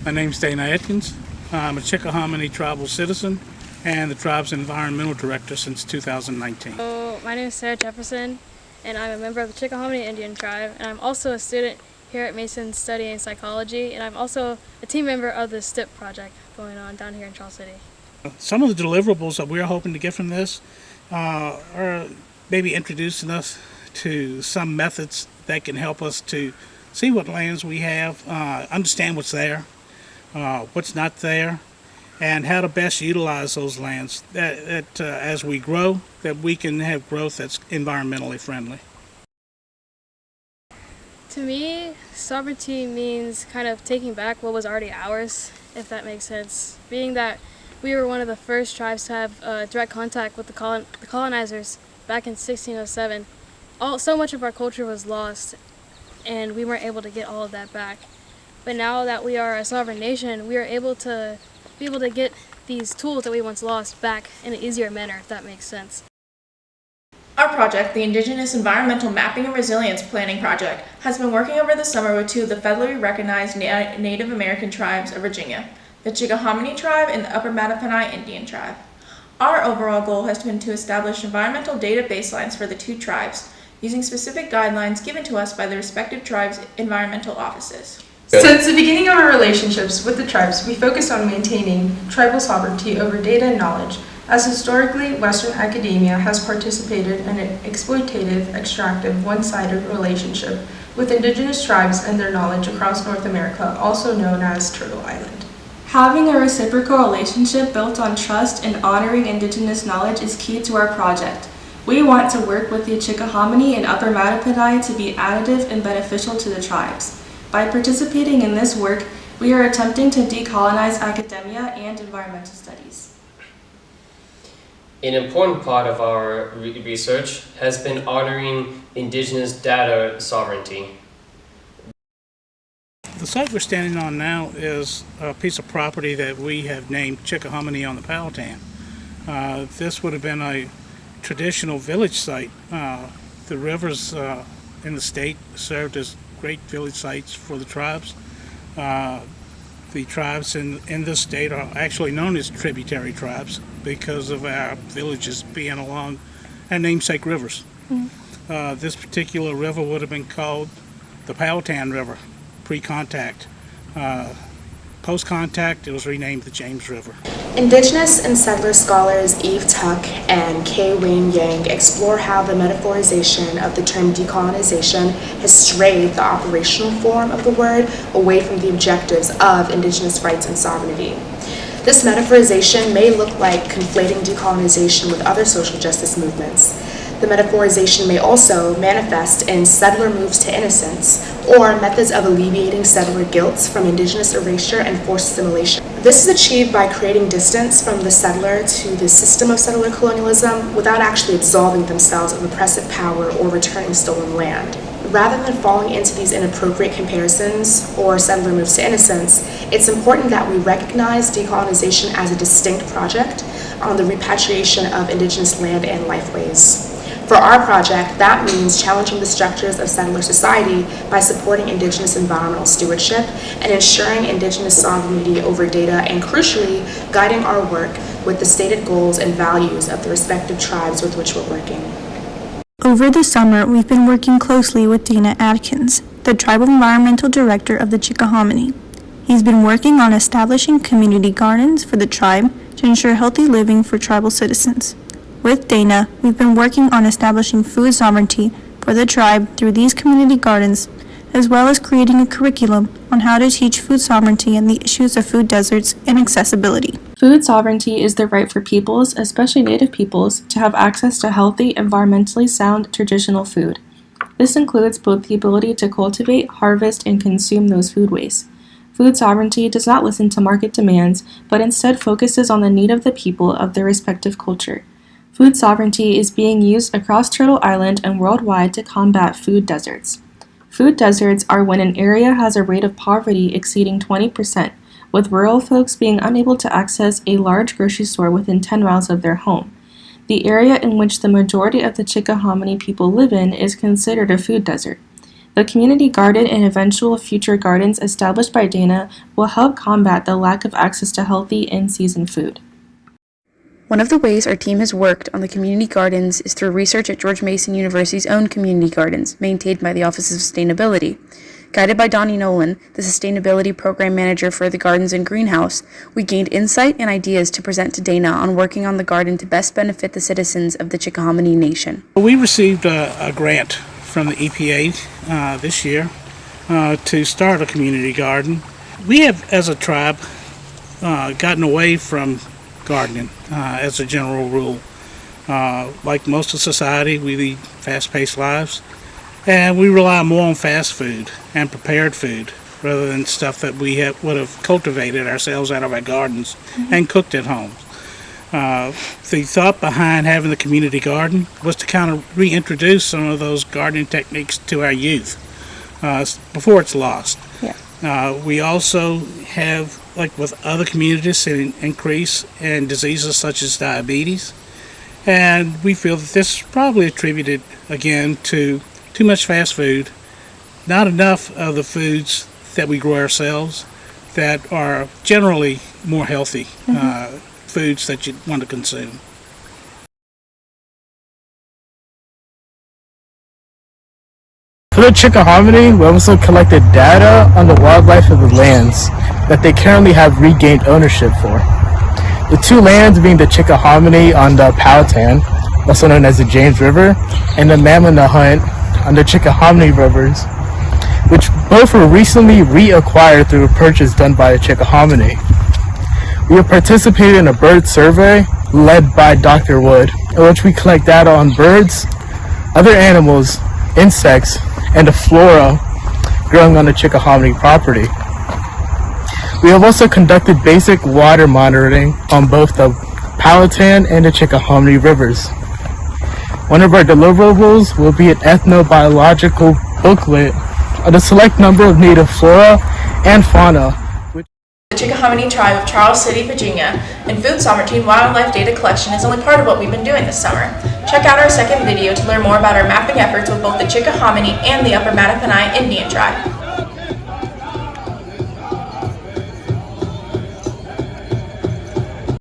My name's Dana Atkins. I'm a Chickahominy tribal citizen and the tribe's environmental director since 2019. So, my name is Sarah Jefferson, and I'm a member of the Chickahominy Indian tribe, and I'm also a student here at Mason studying psychology, and I'm also a team member of the STIP project going on down here in Charles City. Some of the deliverables that we're hoping to get from this are maybe introducing us to some methods that can help us to see what lands we have, understand what's there, what's not there, and how to best utilize those lands that as we grow, that we can have growth that's environmentally friendly. To me, sovereignty means kind of taking back what was already ours, if that makes sense. Being that we were one of the first tribes to have direct contact with the colonizers back in 1607, so much of our culture was lost, and we weren't able to get all of that back. But now that we are a sovereign nation, we are able to get these tools that we once lost back in an easier manner, if that makes sense. Our project, the Indigenous Environmental Mapping and Resilience Planning Project, has been working over the summer with two of the federally recognized Native American tribes of Virginia, the Chickahominy tribe and the Upper Mattaponi Indian tribe. Our overall goal has been to establish environmental data baselines for the two tribes, using specific guidelines given to us by the respective tribes' environmental offices. Since the beginning of our relationships with the tribes, we focused on maintaining tribal sovereignty over data and knowledge, as historically Western academia has participated in an exploitative, extractive, one-sided relationship with indigenous tribes and their knowledge across North America, also known as Turtle Island. Having a reciprocal relationship built on trust and honoring indigenous knowledge is key to our project. We want to work with the Chickahominy and Upper Mattaponi to be additive and beneficial to the tribes. By participating in this work, we are attempting to decolonize academia and environmental studies. An important part of our research has been honoring indigenous data sovereignty. The site we're standing on now is a piece of property that we have named Chickahominy on the Powhatan. This would have been a traditional village site. The rivers in the state served as great village sites for the tribes. The tribes in this state are actually known as tributary tribes because of our villages being along our namesake rivers. This particular river would have been called the Powhatan River pre-contact. Post-contact, it was renamed the James River. Indigenous and settler scholars Eve Tuck and Kay Wayne Yang explore how the metaphorization of the term decolonization has strayed the operational form of the word away from the objectives of Indigenous rights and sovereignty. This metaphorization may look like conflating decolonization with other social justice movements. The metaphorization may also manifest in settler moves to innocence or methods of alleviating settler guilt from indigenous erasure and forced assimilation. This is achieved by creating distance from the settler to the system of settler colonialism without actually absolving themselves of oppressive power or returning stolen land. Rather than falling into these inappropriate comparisons or settler moves to innocence, it's important that we recognize decolonization as a distinct project on the repatriation of indigenous land and lifeways. For our project, that means challenging the structures of settler society by supporting indigenous environmental stewardship and ensuring indigenous sovereignty over data and, crucially, guiding our work with the stated goals and values of the respective tribes with which we're working. Over the summer, we've been working closely with Dana Atkins, the Tribal Environmental Director of the Chickahominy. He's been working on establishing community gardens for the tribe to ensure healthy living for tribal citizens. With Dana, we've been working on establishing food sovereignty for the tribe through these community gardens, as well as creating a curriculum on how to teach food sovereignty and the issues of food deserts and accessibility. Food sovereignty is the right for peoples, especially Native peoples, to have access to healthy, environmentally sound traditional food. This includes both the ability to cultivate, harvest, and consume those food wastes. Food sovereignty does not listen to market demands, but instead focuses on the need of the people of their respective culture. Food sovereignty is being used across Turtle Island and worldwide to combat food deserts. Food deserts are when an area has a rate of poverty exceeding 20%, with rural folks being unable to access a large grocery store within 10 miles of their home. The area in which the majority of the Chickahominy people live in is considered a food desert. The community garden and eventual future gardens established by Dana will help combat the lack of access to healthy in-season food. One of the ways our team has worked on the community gardens is through research at George Mason University's own community gardens, maintained by the Office of Sustainability. Guided by Donnie Nolan, the Sustainability Program Manager for the Gardens and Greenhouse, we gained insight and ideas to present to Dana on working on the garden to best benefit the citizens of the Chickahominy Nation. We received a grant from the EPA this year to start a community garden. We have, as a tribe, gotten away from gardening as a general rule. Like most of society, we lead fast-paced lives, and we rely more on fast food and prepared food rather than stuff that we would have cultivated ourselves out of our gardens and cooked at home. The thought behind having the community garden was to kind of reintroduce some of those gardening techniques to our youth before it's lost. Yeah. We also have, like with other communities, an increase in diseases such as diabetes, and we feel that this is probably attributed again to too much fast food, not enough of the foods that we grow ourselves that are generally more healthy foods that you want to consume. For the Chickahominy, we also collected data on the wildlife of the lands that they currently have regained ownership for. The two lands being the Chickahominy on the Powhatan, also known as the James River, and the Mammonahunt on the Chickahominy rivers, which both were recently reacquired through a purchase done by the Chickahominy. We have participated in a bird survey led by Dr. Wood, in which we collect data on birds, other animals, insects, and the flora growing on the Chickahominy property. We have also conducted basic water monitoring on both the Powhatan and the Chickahominy rivers. One of our deliverables will be an ethnobiological booklet on a select number of native flora and fauna. The Chickahominy tribe of Charles City, Virginia, and Food Sovereignty and wildlife data collection is only part of what we've been doing this summer. Check out our second video to learn more about our mapping efforts with both the Chickahominy and the Upper Mattaponi Indian tribe.